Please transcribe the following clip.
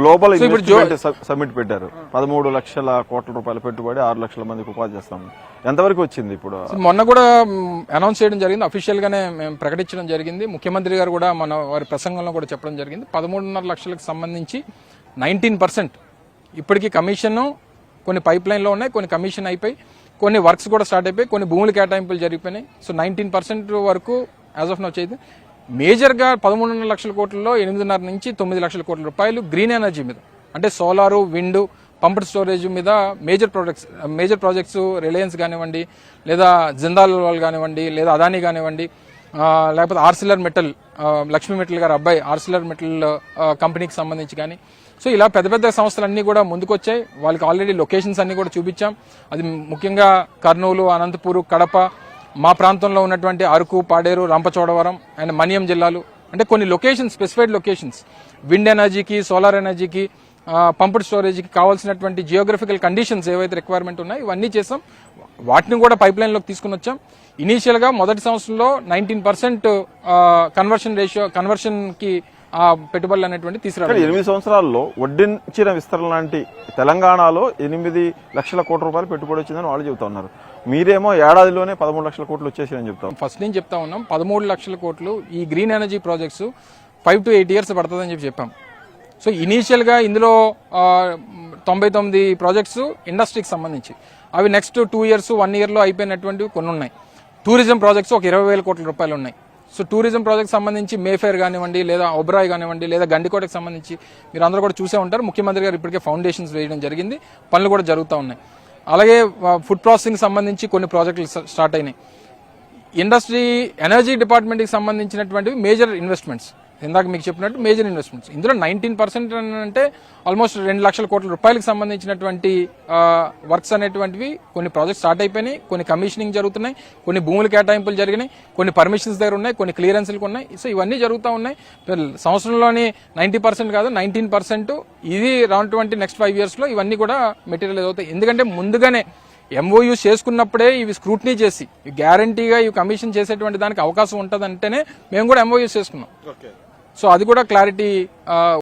Global summit పెట్టారు. 13 లక్షల కోట్ల రూపాయల పెట్టుబడి, 6 లక్షల మందికి ఉపాధి చేస్తాము. ఎంతవరకు వచ్చింది? ఇప్పుడు మొన్న కూడా అనౌన్స్ చేయడం జరిగింది, అఫీషియల్ గానే మేము ప్రకటించడం జరిగింది. ముఖ్యమంత్రి గారు కూడా మన వారి ప్రసంగంలో కూడా చెప్పడం జరిగింది. 13.5 లక్షలకు సంబంధించి 19% ఇప్పటికీ కమిషన్, కొన్ని పైప్ లైన్ లో ఉన్నాయి, కొన్ని కమిషన్ అయిపోయి, కొన్ని వర్క్స్ కూడా స్టార్ట్ అయిపోయి, కొన్ని భూముల కేటాయింపులు జరిగిపోయినాయి. సో 19% వరకు యాజ్ ఆఫ్ నౌ చేయదు. మేజర్ గా 13.5 లక్షల కోట్లలో 8.5 నుంచి 9 లక్షల కోట్ల రూపాయలు గ్రీన్ ఎనర్జీ మీద, అంటే సోలారు, విండ్, పంప్డ్ స్టోరేజ్ మీద మేజర్ ప్రాజెక్ట్స్ రిలయన్స్ కానివ్వండి, లేదా జిందాల్ వాళ్ళు కానివ్వండి, లేదా అదానీ కానివ్వండి, లేకపోతే ఆర్సిలర్ మెటల్, లక్ష్మీ మెటల్ గారు అబ్బాయి ఆర్సిలర్ మెటల్ కంపెనీకి సంబంధించి కానీ, సో ఇలా పెద్ద పెద్ద సంస్థలన్నీ కూడా ముందుకొచ్చాయి. వాళ్ళకి ఆల్రెడీ లొకేషన్స్ అన్ని కూడా చూపించాం. అది ముఖ్యంగా కర్నూలు, అనంతపూర్, కడప, మా ప్రాంతంలో ఉన్నటువంటి అరకు, పాడేరు, రంపచోడవరం అండ్ మన్యం జిల్లాలు, అంటే కొన్ని లొకేషన్స్, స్పెసిఫైడ్ లొకేషన్స్, విండ్ ఎనర్జీకి, సోలార్ ఎనర్జీకి, పంప్డ్ స్టోరేజ్కి కావాల్సినటువంటి జియోగ్రఫికల్ కండిషన్స్ ఏవైతే రిక్వైర్మెంట్ ఉన్నాయో ఇవన్నీ చేసాం. వాటిని కూడా పైప్ లైన్లోకి తీసుకుని వచ్చాం. ఇనీషియల్ గా మొదటి సంవత్సరంలో 19% కన్వర్షన్ కి పెట్టుబడులు అనేటువంటి తీసుకురావాలి. 8 సంవత్సరాల్లో వడ్డించిన విస్తరణ లాంటి తెలంగాణలో 8 లక్షల కోట్ల రూపాయలు పెట్టుబడి వచ్చిందని వాళ్ళు చెబుతా ఉన్నారు. మీరేమో ఏడాదిలోనే 13 లక్షల కోట్లు వచ్చేసాయని చెప్తాం. ఫస్ట్ నేను చెప్తా ఉన్నాం 13 లక్షల కోట్లు ఈ green energy projects 5 to 8 years పడుతుందని చెప్పాం. సో ఇనీషియల్ గా ఇందులో 99 ప్రాజెక్ట్స్ ఇండస్ట్రీకి సంబంధించి, అవి నెక్స్ట్ 2 years 1 year లో అయిపోయినటువంటివి కొన్ని ఉన్నాయి. టూరిజం ప్రాజెక్ట్స్ ఒక 20,000 కోట్ల రూపాయలు ఉన్నాయి. సో టూరిజం ప్రాజెక్ట్ సంబంధించి మేఫేర్ కానివ్వండి, లేదా ఒబ్రాయ్ కానివ్వండి, లేదా గండికోటకి సంబంధించి మీరు అందరూ కూడా చూసే ఉంటారు. ముఖ్యమంత్రి గారు ఇప్పటికే ఫౌండేషన్స్ వేయడం జరిగింది, పనులు కూడా జరుగుతూ ఉన్నాయి. అలాగే ఫుడ్ ప్రాసెసింగ్ సంబంధించి కొన్ని ప్రాజెక్టులు స్టార్ట్ అయినాయి. ఇండస్ట్రీ ఎనర్జీ డిపార్ట్మెంట్కి సంబంధించినటువంటివి మేజర్ ఇన్వెస్ట్మెంట్స్, ఇందాక మీకు చెప్పినట్టు మేజర్ ఇన్వెస్ట్మెంట్స్. ఇందులో 19% అంటే ఆల్మోస్ట్ 2 లక్షల కోట్ల రూపాయలకు సంబంధించినటువంటి వర్క్స్ అనేటువంటివి కొన్ని ప్రాజెక్ట్స్ స్టార్ట్ అయిపోయినాయి, కొన్ని కమిషనింగ్ జరుగుతున్నాయి, కొన్ని భూముల కేటాయింపులు జరిగినాయి, కొన్ని పర్మిషన్స్ దగ్గర ఉన్నాయి, కొన్ని క్లియరెన్స్లు ఉన్నాయి. సో ఇవన్నీ జరుగుతూ ఉన్నాయి. సంవత్సరంలోని 90% కాదు 19%. ఇది రానటువంటి నెక్స్ట్ 5 years లో ఇవన్నీ కూడా మెటీరియల్ అవుతాయి. ఎందుకంటే ముందుగానే MOU చేసుకున్నప్పుడే ఇవి స్క్రూటినీ చేసి గ్యారంటీగా ఇవి కమిషన్ చేసేటువంటి దానికి అవకాశం ఉంటుందంటేనే మేము కూడా MOU చేసుకున్నాం. సో అది కూడా క్లారిటీ